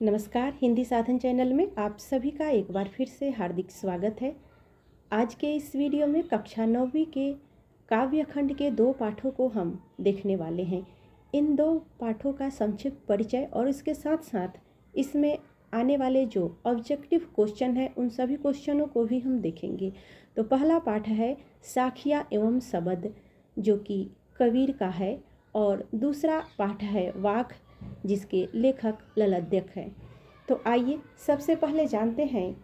नमस्कार। हिंदी साधन चैनल में आप सभी का एक बार फिर से हार्दिक स्वागत है। आज के इस वीडियो में कक्षा 9वीं के काव्य खंड के 2 पाठों को हम देखने वाले हैं। इन 2 पाठों का संक्षिप्त परिचय और इसके साथ साथ इसमें आने वाले जो ऑब्जेक्टिव क्वेश्चन है उन सभी क्वेश्चनों को भी हम देखेंगे। तो पहला पाठ है साखिया एवं शबद, जो कि कबीर का है, और दूसरा पाठ है वाक, जिसके लेखक ललद्यक हैं। तो आइए सबसे पहले जानते हैं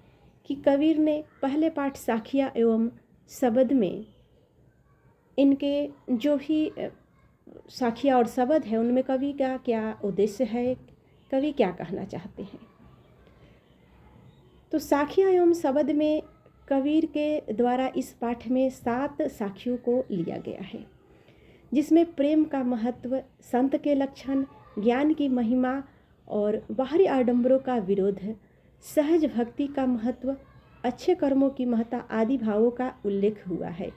कि कबीर ने पहले पाठ साखिया एवं शबद में इनके जो भी साखिया और शबद है उनमें कवि का क्या उद्देश्य है, कवि क्या कहना चाहते हैं। तो साखिया एवं शबद में कबीर के द्वारा इस पाठ में 7 साखियों को लिया गया है, जिसमें प्रेम का महत्व, संत के लक्षण, ज्ञान की महिमा और बाहरी आडंबरों का विरोध, सहज भक्ति का महत्व, अच्छे कर्मों की महत्ता आदि भावों का उल्लेख हुआ है।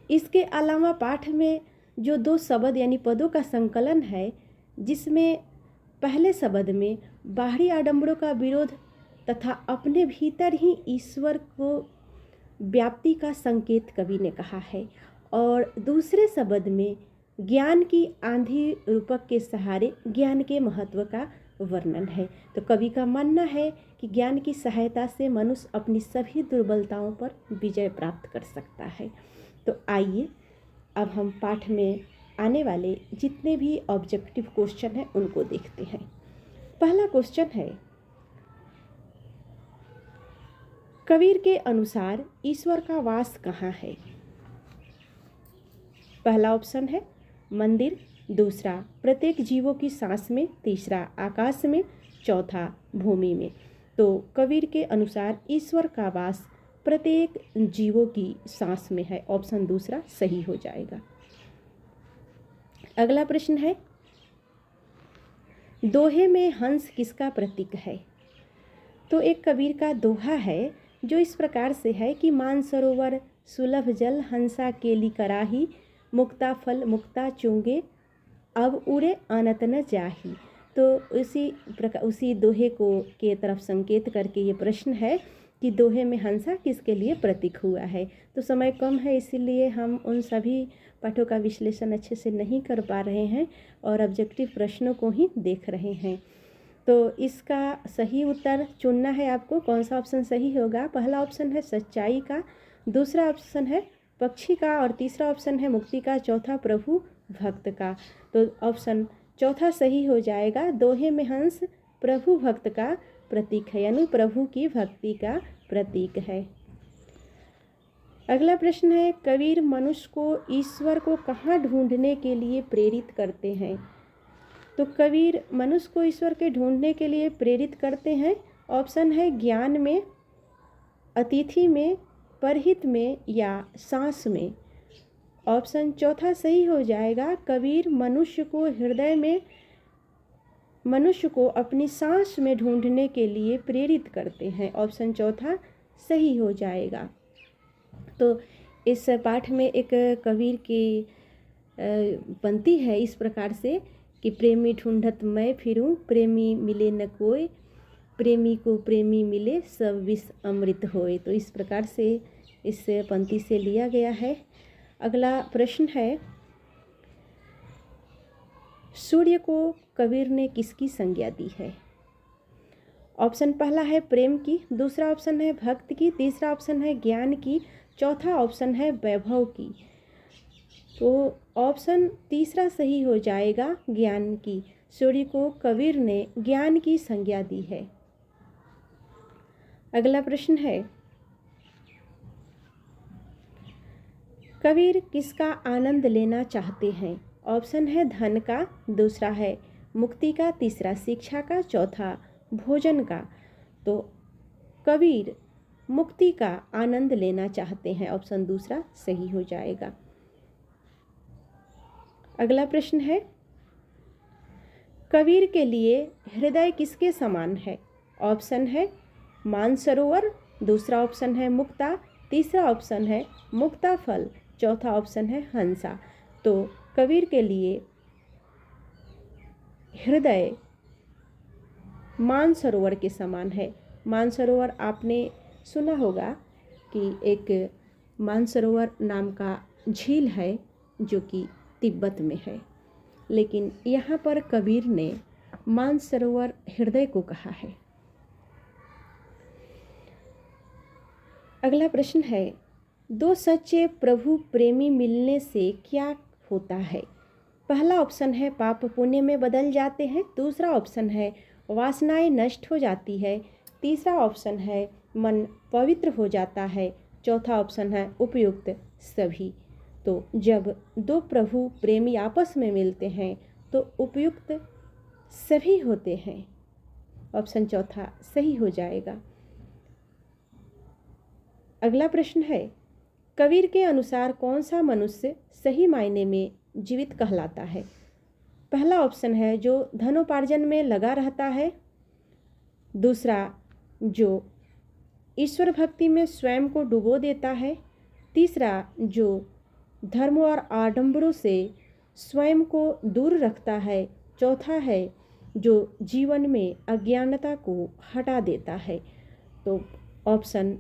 इसके अलावा पाठ में जो 2 शब्द यानी पदों का संकलन है, जिसमें पहले शब्द में बाहरी आडंबरों का विरोध तथा अपने भीतर ही ईश्वर को व्याप्ति का संकेत कवि ने कहा है, और दूसरे शब्द में ज्ञान की आंधी रूपक के सहारे ज्ञान के महत्व का वर्णन है। तो कवि का मानना है कि ज्ञान की सहायता से मनुष्य अपनी सभी दुर्बलताओं पर विजय प्राप्त कर सकता है। तो आइए अब हम पाठ में आने वाले जितने भी ऑब्जेक्टिव क्वेश्चन हैं उनको देखते हैं। पहला क्वेश्चन है, कबीर के अनुसार ईश्वर का वास कहाँ है। पहला ऑप्शन है मंदिर, दूसरा प्रत्येक जीवों की सांस में, तीसरा आकाश में, चौथा भूमि में। तो कबीर के अनुसार ईश्वर का वास प्रत्येक जीवों की सांस में है। ऑप्शन दूसरा सही हो जाएगा। अगला प्रश्न है, दोहे में हंस किसका प्रतीक है। तो एक कबीर का दोहा है जो इस प्रकार से है कि मानसरोवर सुलभ जल हंसा केली कराही, मुक्ता फल मुक्ता चूंगे अब उड़े अनत न जाही। तो उसी दोहे को के तरफ संकेत करके ये प्रश्न है कि दोहे में हंसा किसके लिए प्रतीक हुआ है। तो समय कम है, इसीलिए हम उन सभी पाठों का विश्लेषण अच्छे से नहीं कर पा रहे हैं और ऑब्जेक्टिव प्रश्नों को ही देख रहे हैं। तो इसका सही उत्तर चुनना है आपको। कौन सा ऑप्शन सही होगा। पहला ऑप्शन है सच्चाई का, दूसरा ऑप्शन है पक्षी का, और तीसरा ऑप्शन है मुक्ति का, चौथा प्रभु भक्त का। तो ऑप्शन चौथा सही हो जाएगा। दोहे में हंस प्रभु भक्त का प्रतीक है, यानी प्रभु की भक्ति का प्रतीक है। अगला प्रश्न है, कबीर मनुष्य को ईश्वर को कहाँ ढूंढने के लिए प्रेरित करते हैं। तो कबीर मनुष्य को ईश्वर के ढूंढने के लिए प्रेरित करते हैं। ऑप्शन है ज्ञान में, अतिथि में, परहित में या सांस में। ऑप्शन चौथा सही हो जाएगा। कबीर मनुष्य को अपनी सांस में ढूंढने के लिए प्रेरित करते हैं। ऑप्शन चौथा सही हो जाएगा। तो इस पाठ में एक कबीर की पंक्ति है इस प्रकार से कि प्रेमी ढूंढत मैं फिरूं, प्रेमी मिले न कोई, प्रेमी को प्रेमी मिले सब विष अमृत होए। तो इस प्रकार से इस पंक्ति से लिया गया है। अगला प्रश्न है, सूर्य को कबीर ने किसकी संज्ञा दी है। ऑप्शन पहला है प्रेम की, दूसरा ऑप्शन है भक्त की, तीसरा ऑप्शन है ज्ञान की, चौथा ऑप्शन है वैभव की। तो ऑप्शन तीसरा सही हो जाएगा, ज्ञान की। सूर्य को कबीर ने ज्ञान की संज्ञा दी है। अगला प्रश्न है, कबीर किसका आनंद लेना चाहते हैं। ऑप्शन है धन का, दूसरा है मुक्ति का, तीसरा शिक्षा का, चौथा भोजन का। तो कबीर मुक्ति का आनंद लेना चाहते हैं। ऑप्शन दूसरा सही हो जाएगा। अगला प्रश्न है, कबीर के लिए हृदय किसके समान है। ऑप्शन है मानसरोवर, दूसरा ऑप्शन है मुक्ता, तीसरा ऑप्शन है मुक्ता फल, चौथा ऑप्शन है हंसा। तो कबीर के लिए हृदय मानसरोवर के समान है। मानसरोवर आपने सुना होगा कि एक मानसरोवर नाम का झील है जो कि तिब्बत में है, लेकिन यहाँ पर कबीर ने मानसरोवर हृदय को कहा है। अगला प्रश्न है, दो सच्चे प्रभु प्रेमी मिलने से क्या होता है? पहला ऑप्शन है पाप पुण्य में बदल जाते हैं, दूसरा ऑप्शन है वासनाएं नष्ट हो जाती है, तीसरा ऑप्शन है मन पवित्र हो जाता है, चौथा ऑप्शन है उपयुक्त सभी। तो जब दो प्रभु प्रेमी आपस में मिलते हैं तो उपयुक्त सभी होते हैं। ऑप्शन चौथा सही हो जाएगा। अगला प्रश्न है, कबीर के अनुसार कौन सा मनुष्य सही मायने में जीवित कहलाता है? पहला ऑप्शन है जो धनोपार्जन में लगा रहता है, दूसरा जो ईश्वर भक्ति में स्वयं को डुबो देता है, तीसरा जो धर्म और आडंबरों से स्वयं को दूर रखता है, चौथा है जो जीवन में अज्ञानता को हटा देता है। तो ऑप्शन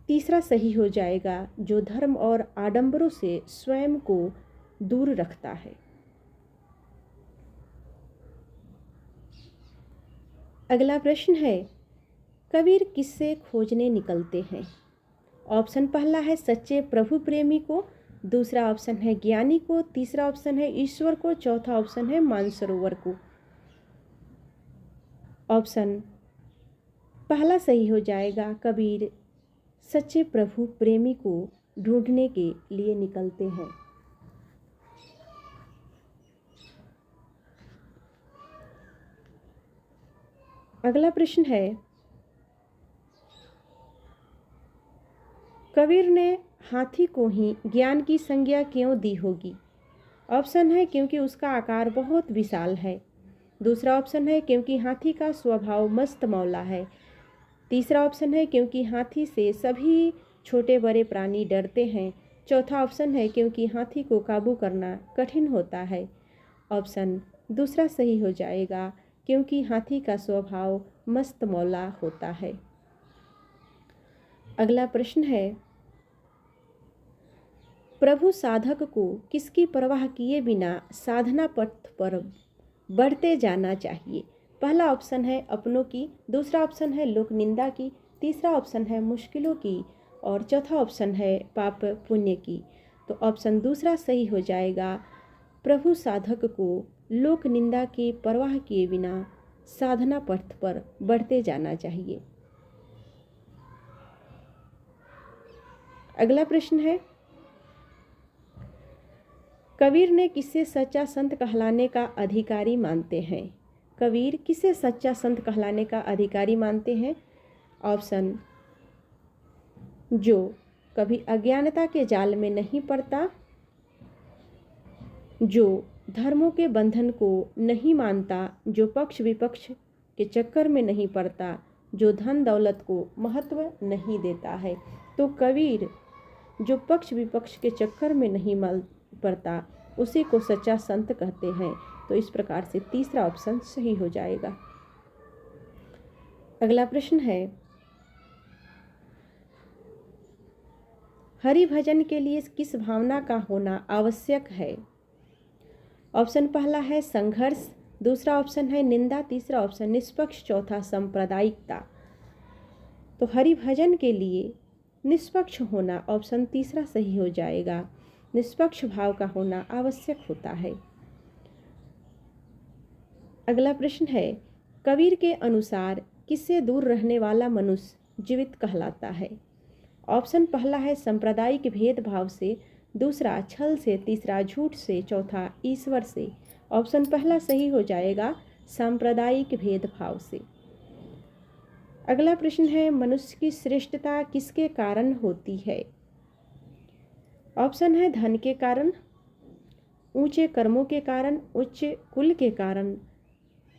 तीसरा सही हो जाएगा, जो धर्म और आडंबरों से स्वयं को दूर रखता है। अगला प्रश्न है, कबीर किससे खोजने निकलते हैं? ऑप्शन पहला है सच्चे प्रभु प्रेमी को, दूसरा ऑप्शन है ज्ञानी को, तीसरा ऑप्शन है ईश्वर को, चौथा ऑप्शन है मानसरोवर को। ऑप्शन पहला सही हो जाएगा, कबीर सच्चे प्रभु प्रेमी को ढूंढने के लिए निकलते हैं। अगला प्रश्न है, कबीर ने हाथी को ही ज्ञान की संज्ञा क्यों दी होगी? ऑप्शन है क्योंकि उसका आकार बहुत विशाल है, दूसरा ऑप्शन है क्योंकि हाथी का स्वभाव मस्त मौला है, तीसरा ऑप्शन है क्योंकि हाथी से सभी छोटे बड़े प्राणी डरते हैं, चौथा ऑप्शन है क्योंकि हाथी को काबू करना कठिन होता है। ऑप्शन दूसरा सही हो जाएगा, क्योंकि हाथी का स्वभाव मस्त मौला होता है। अगला प्रश्न है, प्रभु साधक को किसकी परवाह किए बिना साधना पथ पर बढ़ते जाना चाहिए? पहला ऑप्शन है अपनों की, दूसरा ऑप्शन है लोक निंदा की, तीसरा ऑप्शन है मुश्किलों की और चौथा ऑप्शन है पाप पुण्य की। तो ऑप्शन दूसरा सही हो जाएगा, प्रभु साधक को लोक निंदा की परवाह किए बिना साधना पथ पर बढ़ते जाना चाहिए। अगला प्रश्न है, कबीर ने किसे सच्चा संत कहलाने का अधिकारी मानते हैं? कबीर किसे सच्चा संत कहलाने का अधिकारी मानते हैं? ऑप्शन जो कभी अज्ञानता के जाल में नहीं पड़ता, जो धर्मों के बंधन को नहीं मानता, जो पक्ष विपक्ष के चक्कर में नहीं पड़ता, जो धन दौलत को महत्व नहीं देता है। तो कबीर जो पक्ष विपक्ष के चक्कर में नहीं पड़ता उसी को सच्चा संत कहते हैं। तो इस प्रकार से तीसरा ऑप्शन सही हो जाएगा। अगला प्रश्न है, हरि भजन के लिए किस भावना का होना आवश्यक है? ऑप्शन पहला है संघर्ष, दूसरा ऑप्शन है निंदा, तीसरा ऑप्शन निष्पक्ष, चौथा सांप्रदायिकता। तो हरि भजन के लिए निष्पक्ष होना ऑप्शन तीसरा सही हो जाएगा। निष्पक्ष भाव का होना आवश्यक होता है। अगला प्रश्न है, कबीर के अनुसार किससे दूर रहने वाला मनुष्य जीवित कहलाता है? ऑप्शन पहला है सांप्रदायिक भेदभाव से, दूसरा छल से, तीसरा झूठ से, चौथा ईश्वर से। ऑप्शन पहला सही हो जाएगा, सांप्रदायिक भेदभाव से। अगला प्रश्न है, मनुष्य की श्रेष्ठता किसके कारण होती है? ऑप्शन है धन के कारण, ऊंचे कर्मों के कारण, उच्च कुल के कारण,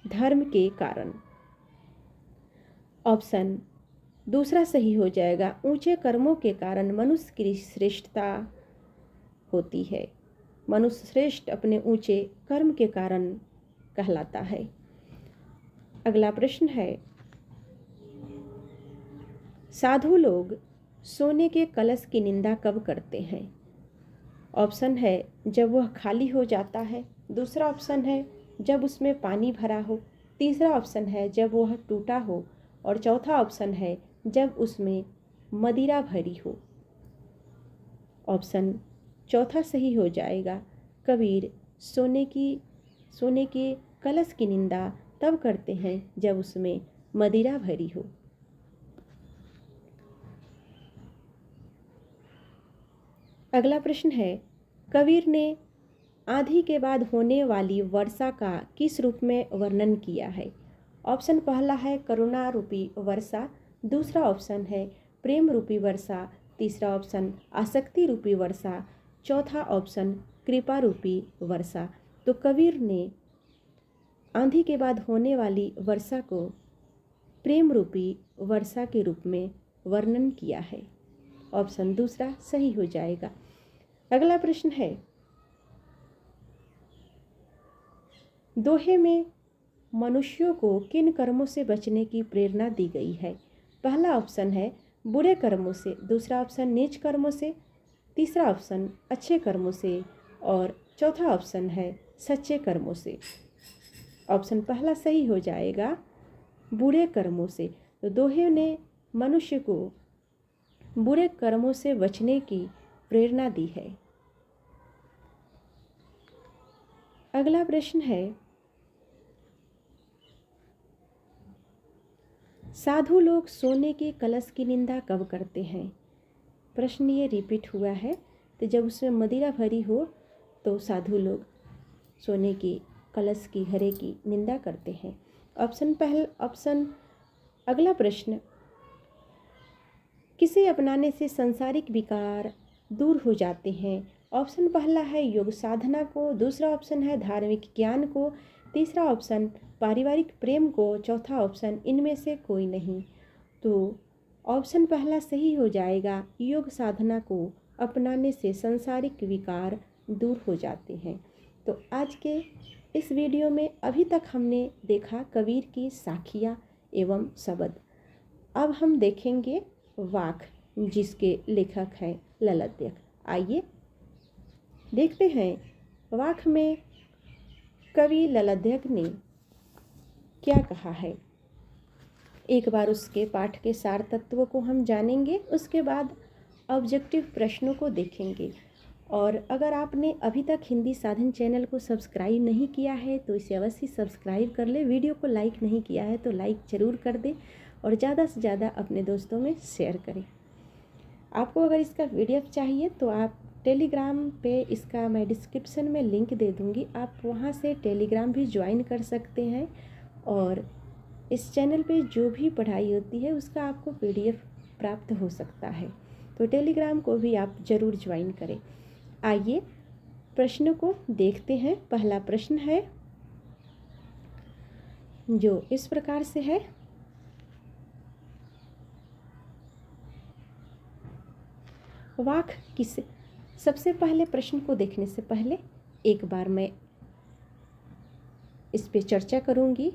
धर्म के कारण। ऑप्शन दूसरा सही हो जाएगा, ऊंचे कर्मों के कारण मनुष्य की श्रेष्ठता होती है। मनुष्य श्रेष्ठ अपने ऊंचे कर्म के कारण कहलाता है। अगला प्रश्न है, साधु लोग सोने के कलश की निंदा कब करते हैं? ऑप्शन है जब वह खाली हो जाता है, दूसरा ऑप्शन है जब उसमें पानी भरा हो, तीसरा ऑप्शन है जब वह टूटा हो और चौथा ऑप्शन है जब उसमें मदिरा भरी हो। ऑप्शन चौथा सही हो जाएगा। कबीर सोने के कलश की निंदा तब करते हैं जब उसमें मदिरा भरी हो। अगला प्रश्न है, कबीर ने आंधी के बाद होने वाली वर्षा का किस रूप में वर्णन किया है? ऑप्शन पहला है करुणा रूपी वर्षा, दूसरा ऑप्शन है प्रेम रूपी वर्षा, तीसरा ऑप्शन आसक्ति रूपी वर्षा, चौथा ऑप्शन कृपा रूपी वर्षा। तो कबीर ने आंधी के बाद होने वाली वर्षा को प्रेम रूपी वर्षा के रूप में वर्णन किया है। ऑप्शन दूसरा सही हो जाएगा। अगला प्रश्न है, दोहे में मनुष्यों को किन कर्मों से बचने की प्रेरणा दी गई है? पहला ऑप्शन है बुरे कर्मों से, दूसरा ऑप्शन नीच कर्मों से, तीसरा ऑप्शन अच्छे कर्मों से और चौथा ऑप्शन है सच्चे कर्मों से। ऑप्शन पहला सही हो जाएगा, बुरे कर्मों से। तो दोहे ने मनुष्य को बुरे कर्मों से बचने की प्रेरणा दी है। अगला प्रश्न है, साधु लोग सोने के कलश की निंदा कब करते हैं? प्रश्न ये रिपीट हुआ है। तो जब उसमें मदिरा भरी हो तो साधु लोग सोने के कलश की घड़े की निंदा करते हैं। अगला प्रश्न, किसे अपनाने से सांसारिक विकार दूर हो जाते हैं? ऑप्शन पहला है योग साधना को, दूसरा ऑप्शन है धार्मिक ज्ञान को, तीसरा ऑप्शन पारिवारिक प्रेम को, चौथा ऑप्शन इनमें से कोई नहीं। तो ऑप्शन पहला सही हो जाएगा, योग साधना को अपनाने से सांसारिक विकार दूर हो जाते हैं। तो आज के इस वीडियो में अभी तक हमने देखा कबीर की साखियाँ एवं शब्द। अब हम देखेंगे वाक, जिसके लेखक हैं ललाध्यक्ष। आइए देखते हैं वाक में कवि ललाध्यक्ष ने क्या कहा है। एक बार उसके पाठ के सार तत्वों को हम जानेंगे, उसके बाद ऑब्जेक्टिव प्रश्नों को देखेंगे। और अगर आपने अभी तक हिंदी साधन चैनल को सब्सक्राइब नहीं किया है तो इसे अवश्य सब्सक्राइब कर ले। वीडियो को लाइक नहीं किया है तो लाइक ज़रूर कर दे और ज़्यादा से ज़्यादा अपने दोस्तों में शेयर करें। आपको अगर इसका PDF चाहिए तो आप टेलीग्राम पे इसका मैं डिस्क्रिप्शन में लिंक दे दूँगी, आप वहाँ से टेलीग्राम भी ज्वाइन कर सकते हैं और इस चैनल पे जो भी पढ़ाई होती है उसका आपको PDF प्राप्त हो सकता है। तो टेलीग्राम को भी आप ज़रूर ज्वाइन करें। आइए प्रश्नों को देखते हैं। पहला प्रश्न है जो इस प्रकार से है, वाक किसे। सबसे पहले प्रश्न को देखने से पहले एक बार मैं इस पे चर्चा करूंगी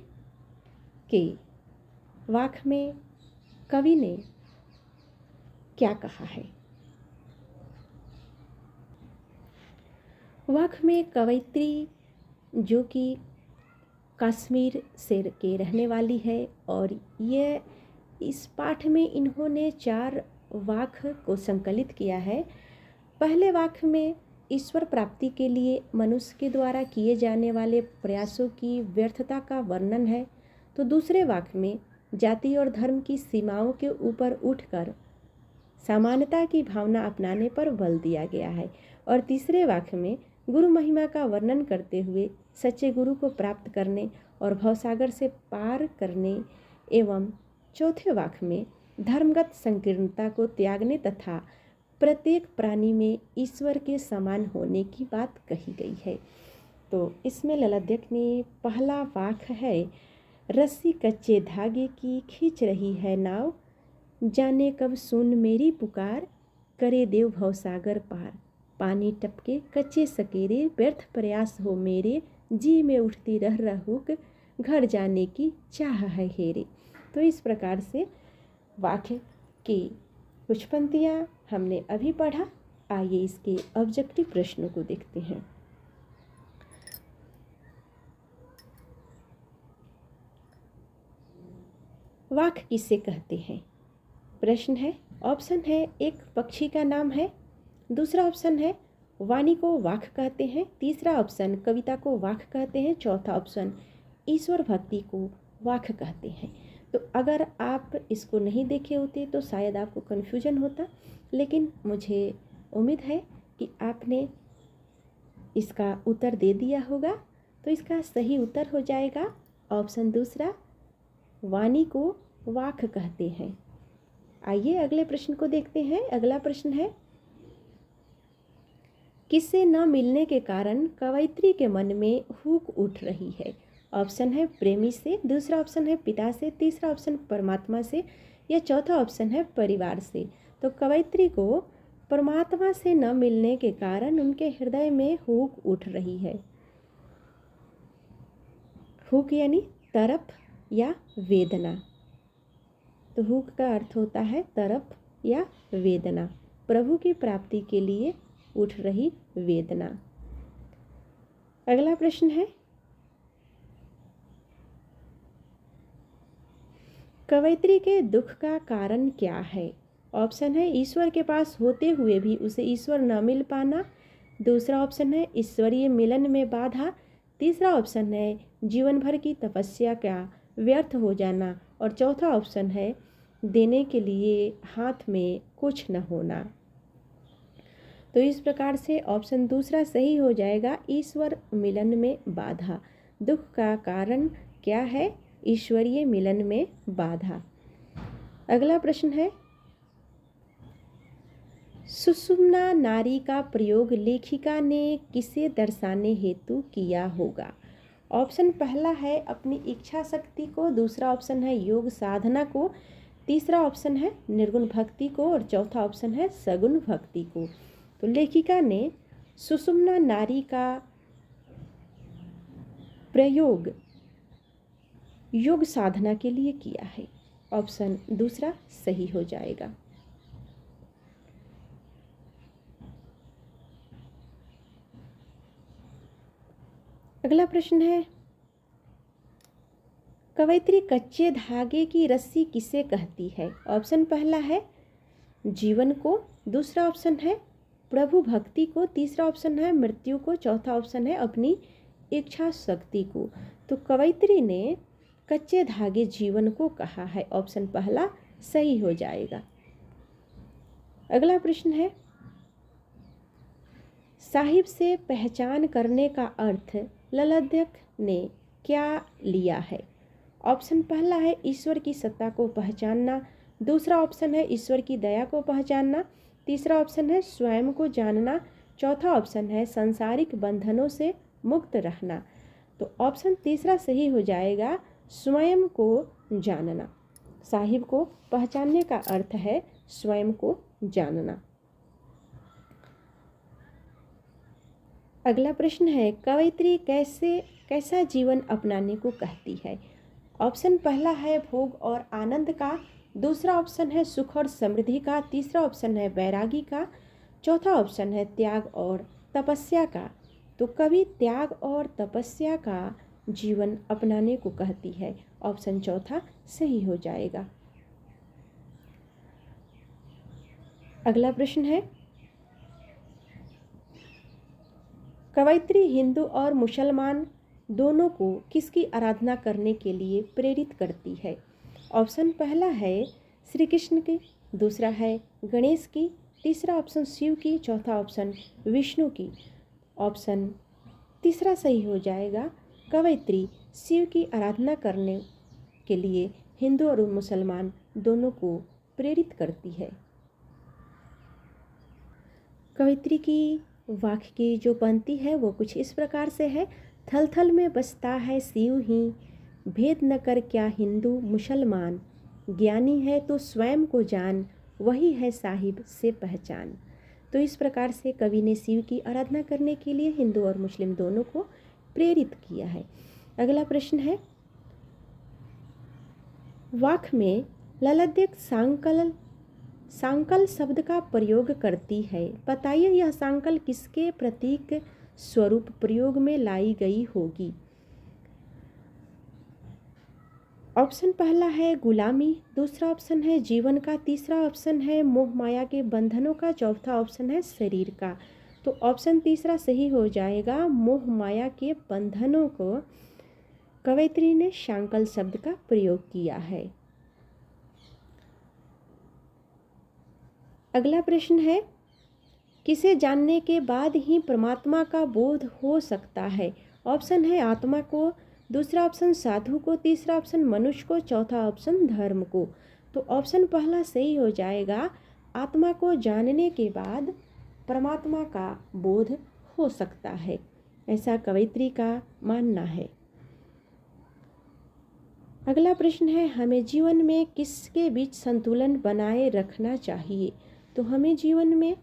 कि वाक में कवि ने क्या कहा है। वाक में कवयित्री जो कि कश्मीर से के रहने वाली है और ये इस पाठ में इन्होंने 4 वाक को संकलित किया है। पहले वाक में ईश्वर प्राप्ति के लिए मनुष्य के द्वारा किए जाने वाले प्रयासों की व्यर्थता का वर्णन है। तो दूसरे वाक में जाति और धर्म की सीमाओं के ऊपर उठकर समानता की भावना अपनाने पर बल दिया गया है। और तीसरे वाक में गुरु महिमा का वर्णन करते हुए सच्चे गुरु को प्राप्त करने और भवसागर से पार करने एवं चौथे वाक में धर्मगत संकीर्णता को त्यागने तथा प्रत्येक प्राणी में ईश्वर के समान होने की बात कही गई है। तो इसमें ललाध्यक्ष ने पहला वाक है, रस्सी कच्चे धागे की खींच रही है नाव, जाने कब सुन मेरी पुकार, करे देव भवसागर पार, पानी टपके कच्चे सकेरे, व्यर्थ प्रयास हो मेरे, जी में उठती रह हुक, घर जाने की चाह है हेरे। तो इस प्रकार से वाक्य की कुछ पंक्तियाँ हमने अभी पढ़ा। आइए इसके ऑब्जेक्टिव प्रश्नों को देखते हैं। वाक्य किसे कहते हैं? प्रश्न है। ऑप्शन है, एक पक्षी का नाम है। दूसरा ऑप्शन है, वाणी को वाक्य कहते हैं। तीसरा ऑप्शन, कविता को वाक्य कहते हैं। चौथा ऑप्शन, ईश्वर भक्ति को वाक्य कहते हैं। तो अगर आप इसको नहीं देखे होते तो शायद आपको कन्फ्यूजन होता, लेकिन मुझे उम्मीद है कि आपने इसका उत्तर दे दिया होगा। तो इसका सही उत्तर हो जाएगा ऑप्शन दूसरा, वाणी को वाक्य कहते हैं। आइए अगले प्रश्न को देखते हैं। अगला प्रश्न है, किससे न मिलने के कारण कवयित्री के मन में हुक उठ रही है? ऑप्शन है प्रेमी से, दूसरा ऑप्शन है पिता से, तीसरा ऑप्शन परमात्मा से, या चौथा ऑप्शन है परिवार से। तो कवयित्री को परमात्मा से न मिलने के कारण उनके हृदय में हुक उठ रही है। हुक यानी तरफ या वेदना। तो हुक का अर्थ होता है तरफ या वेदना, प्रभु की प्राप्ति के लिए उठ रही वेदना। अगला प्रश्न है, कवयित्री के दुख का कारण क्या है? ऑप्शन है, ईश्वर के पास होते हुए भी उसे ईश्वर न मिल पाना। दूसरा ऑप्शन है, ईश्वरीय मिलन में बाधा। तीसरा ऑप्शन है, जीवन भर की तपस्या का व्यर्थ हो जाना। और चौथा ऑप्शन है, देने के लिए हाथ में कुछ न होना। तो इस प्रकार से ऑप्शन दूसरा सही हो जाएगा, ईश्वर मिलन में बाधा। दुख का कारण क्या है? ईश्वरीय मिलन में बाधा। अगला प्रश्न है, सुषुम्ना नारी का प्रयोग लेखिका ने किसे दर्शाने हेतु किया होगा? ऑप्शन पहला है अपनी इच्छा शक्ति को, दूसरा ऑप्शन है योग साधना को, तीसरा ऑप्शन है निर्गुण भक्ति को, और चौथा ऑप्शन है सगुण भक्ति को। तो लेखिका ने सुषुम्ना नारी का प्रयोग योग साधना के लिए किया है। ऑप्शन दूसरा सही हो जाएगा। अगला प्रश्न है, कवयित्री कच्चे धागे की रस्सी किसे कहती है? ऑप्शन पहला है जीवन को, दूसरा ऑप्शन है प्रभु भक्ति को, तीसरा ऑप्शन है मृत्यु को, चौथा ऑप्शन है अपनी इच्छा शक्ति को। तो कवयित्री ने कच्चे धागे जीवन को कहा है। ऑप्शन पहला सही हो जाएगा। अगला प्रश्न है, साहिब से पहचान करने का अर्थ ललाध्यक ने क्या लिया है? ऑप्शन पहला है ईश्वर की सत्ता को पहचानना, दूसरा ऑप्शन है ईश्वर की दया को पहचानना, तीसरा ऑप्शन है स्वयं को जानना, चौथा ऑप्शन है सांसारिक बंधनों से मुक्त रहना। तो ऑप्शन तीसरा सही हो जाएगा, स्वयं को जानना। साहिब को पहचानने का अर्थ है स्वयं को जानना। अगला प्रश्न है, कवयित्री कैसा जीवन अपनाने को कहती है? ऑप्शन पहला है भोग और आनंद का, दूसरा ऑप्शन है सुख और समृद्धि का, तीसरा ऑप्शन है वैरागी का, चौथा ऑप्शन है त्याग और तपस्या का। तो कवि त्याग और तपस्या का जीवन अपनाने को कहती है। ऑप्शन चौथा सही हो जाएगा। अगला प्रश्न है, कवयित्री हिंदू और मुसलमान दोनों को किसकी आराधना करने के लिए प्रेरित करती है? ऑप्शन पहला है श्री कृष्ण की, दूसरा है गणेश की, तीसरा ऑप्शन शिव की, चौथा ऑप्शन विष्णु की। ऑप्शन तीसरा सही हो जाएगा, कवयित्री शिव की आराधना करने के लिए हिंदू और मुसलमान दोनों को प्रेरित करती है। कवयित्री की वाक्य की जो पंक्ति है वो कुछ इस प्रकार से है, थल थल में बसता है शिव ही, भेद न कर क्या हिंदू मुसलमान, ज्ञानी है तो स्वयं को जान, वही है साहिब से पहचान। तो इस प्रकार से कवि ने शिव की आराधना करने के लिए हिंदू और मुस्लिम दोनों को प्रेरित किया है। अगला प्रश्न है, वाक्य में ललद्यक सांकल शब्द का प्रयोग करती है। बताइए यह सांकल किसके प्रतीक स्वरूप प्रयोग में लाई गई होगी। ऑप्शन पहला है गुलामी, दूसरा ऑप्शन है जीवन का, तीसरा ऑप्शन है मोह माया के बंधनों का, चौथा ऑप्शन है शरीर का। तो ऑप्शन तीसरा सही हो जाएगा। मोह माया के बंधनों को कवयित्री ने सांकल शब्द का प्रयोग किया है। अगला प्रश्न है, किसे जानने के बाद ही परमात्मा का बोध हो सकता है। ऑप्शन है आत्मा को, दूसरा ऑप्शन साधु को, तीसरा ऑप्शन मनुष्य को, चौथा ऑप्शन धर्म को। तो ऑप्शन पहला सही हो जाएगा। आत्मा को जानने के बाद परमात्मा का बोध हो सकता है, ऐसा कवयित्री का मानना है। अगला प्रश्न है, हमें जीवन में किसके बीच संतुलन बनाए रखना चाहिए। तो हमें जीवन में,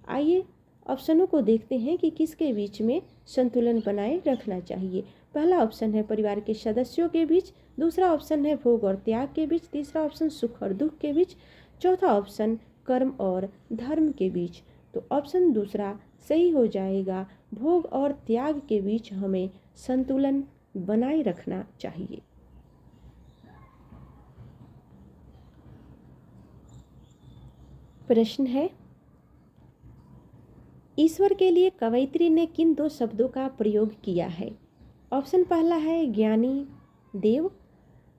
आइए ऑप्शनों को देखते हैं कि किसके बीच में संतुलन बनाए रखना चाहिए। पहला ऑप्शन है परिवार के सदस्यों के बीच, दूसरा ऑप्शन है भोग और त्याग के बीच, तीसरा ऑप्शन सुख और दुख के बीच, चौथा ऑप्शन कर्म और धर्म के बीच। तो ऑप्शन दूसरा सही हो जाएगा। भोग और त्याग के बीच हमें संतुलन बनाए रखना चाहिए। प्रश्न है, ईश्वर के लिए कवयित्री ने किन दो शब्दों का प्रयोग किया है। ऑप्शन पहला है ज्ञानी देव,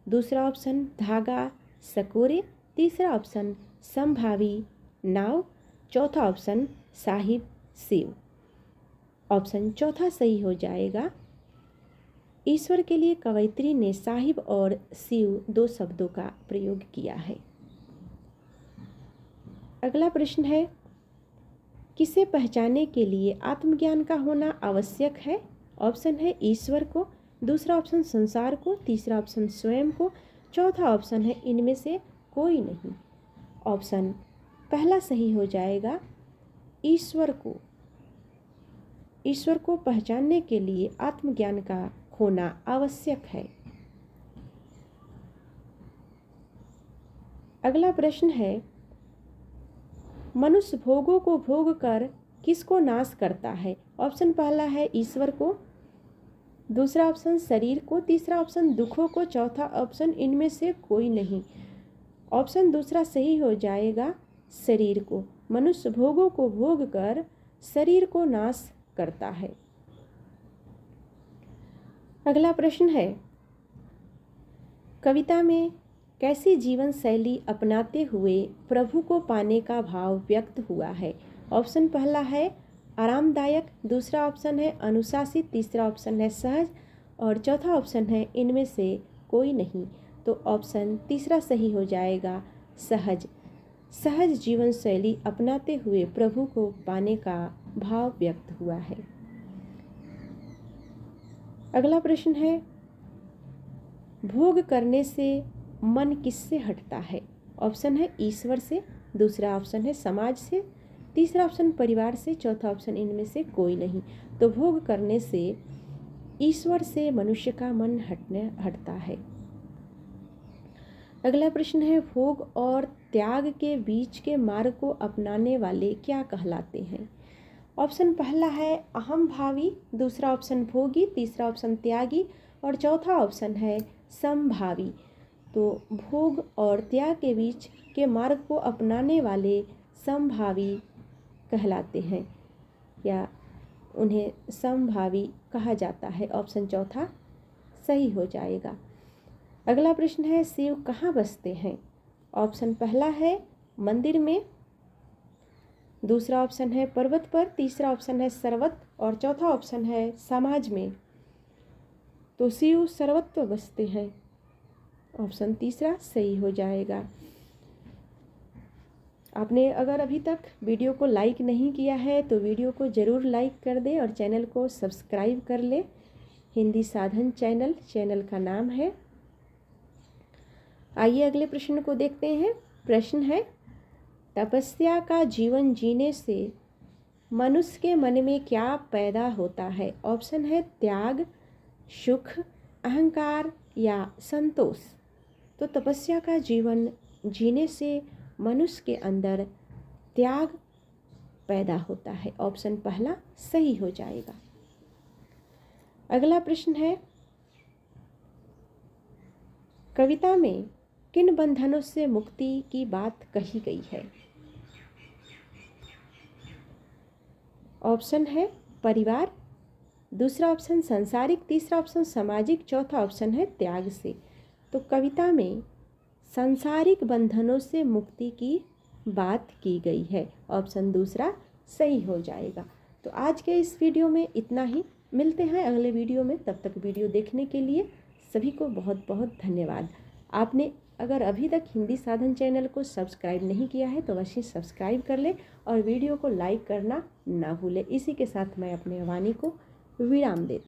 दूसरा ऑप्शन धागा सकोरे, तीसरा ऑप्शन संभावी नाव, चौथा ऑप्शन साहिब शिव। ऑप्शन चौथा सही हो जाएगा। ईश्वर के लिए कवयित्री ने साहिब और शिव दो शब्दों का प्रयोग किया है। अगला प्रश्न है, किसे पहचानने के लिए आत्मज्ञान का होना आवश्यक है। ऑप्शन है ईश्वर को, दूसरा ऑप्शन संसार को, तीसरा ऑप्शन स्वयं को, चौथा ऑप्शन है इनमें से कोई नहीं। ऑप्शन पहला सही हो जाएगा। ईश्वर को पहचानने के लिए आत्मज्ञान का होना आवश्यक है। अगला प्रश्न है, मनुष्य भोगों को भोग कर किसको नाश करता है। ऑप्शन पहला है ईश्वर को, दूसरा ऑप्शन शरीर को, तीसरा ऑप्शन दुखों को, चौथा ऑप्शन इनमें से कोई नहीं। ऑप्शन दूसरा सही हो जाएगा, शरीर को। मनुष्य भोगों को भोग कर शरीर को नाश करता है। अगला प्रश्न है, कविता में कैसी जीवन शैली अपनाते हुए प्रभु को पाने का भाव व्यक्त हुआ है। ऑप्शन पहला है आरामदायक, दूसरा ऑप्शन है अनुशासित, तीसरा ऑप्शन है सहज और चौथा ऑप्शन है इनमें से कोई नहीं। तो ऑप्शन तीसरा सही हो जाएगा, सहज जीवन शैली अपनाते हुए प्रभु को पाने का भाव व्यक्त हुआ है। अगला प्रश्न है, भोग करने से मन किससे हटता है। ऑप्शन है ईश्वर से, दूसरा ऑप्शन है समाज से, तीसरा ऑप्शन परिवार से, चौथा ऑप्शन इनमें से कोई नहीं। तो भोग करने से ईश्वर से मनुष्य का मन हटता है। अगला प्रश्न है, भोग और त्याग के बीच के मार्ग को अपनाने वाले क्या कहलाते हैं। ऑप्शन पहला है अहम भावी, दूसरा ऑप्शन भोगी, तीसरा ऑप्शन त्यागी और चौथा ऑप्शन है समभावी। तो भोग और त्याग के बीच के मार्ग को अपनाने वाले समभावी कहलाते हैं या उन्हें समभावी कहा जाता है। ऑप्शन चौथा सही हो जाएगा। अगला प्रश्न है, शिव कहाँ बसते हैं। ऑप्शन पहला है मंदिर में, दूसरा ऑप्शन है पर्वत पर, तीसरा ऑप्शन है सर्वत्र और चौथा ऑप्शन है समाज में। तो शिव सर्वत्र बसते हैं। ऑप्शन तीसरा सही हो जाएगा। आपने अगर अभी तक वीडियो को लाइक नहीं किया है तो वीडियो को ज़रूर लाइक कर दें और चैनल को सब्सक्राइब कर लें। हिंदी साधन चैनल का नाम है। आइए अगले प्रश्न को देखते हैं। प्रश्न है, तपस्या का जीवन जीने से मनुष्य के मन में क्या पैदा होता है। ऑप्शन है त्याग, सुख, अहंकार या संतोष। तो तपस्या का जीवन जीने से मनुष्य के अंदर त्याग पैदा होता है। ऑप्शन पहला सही हो जाएगा। अगला प्रश्न है, कविता में किन बंधनों से मुक्ति की बात कही गई है? ऑप्शन है परिवार, दूसरा ऑप्शन सांसारिक, तीसरा ऑप्शन सामाजिक, चौथा ऑप्शन है त्याग से। तो कविता में सांसारिक बंधनों से मुक्ति की बात की गई है। ऑप्शन दूसरा सही हो जाएगा। तो आज के इस वीडियो में इतना ही। मिलते हैं अगले वीडियो में। तब तक वीडियो देखने के लिए सभी को बहुत बहुत धन्यवाद। आपने अगर अभी तक हिंदी साधन चैनल को सब्सक्राइब नहीं किया है तो अवश्य सब्सक्राइब कर ले और वीडियो को लाइक करना ना भूले। इसी के साथ मैं अपने वाणी को विराम देती हूँ।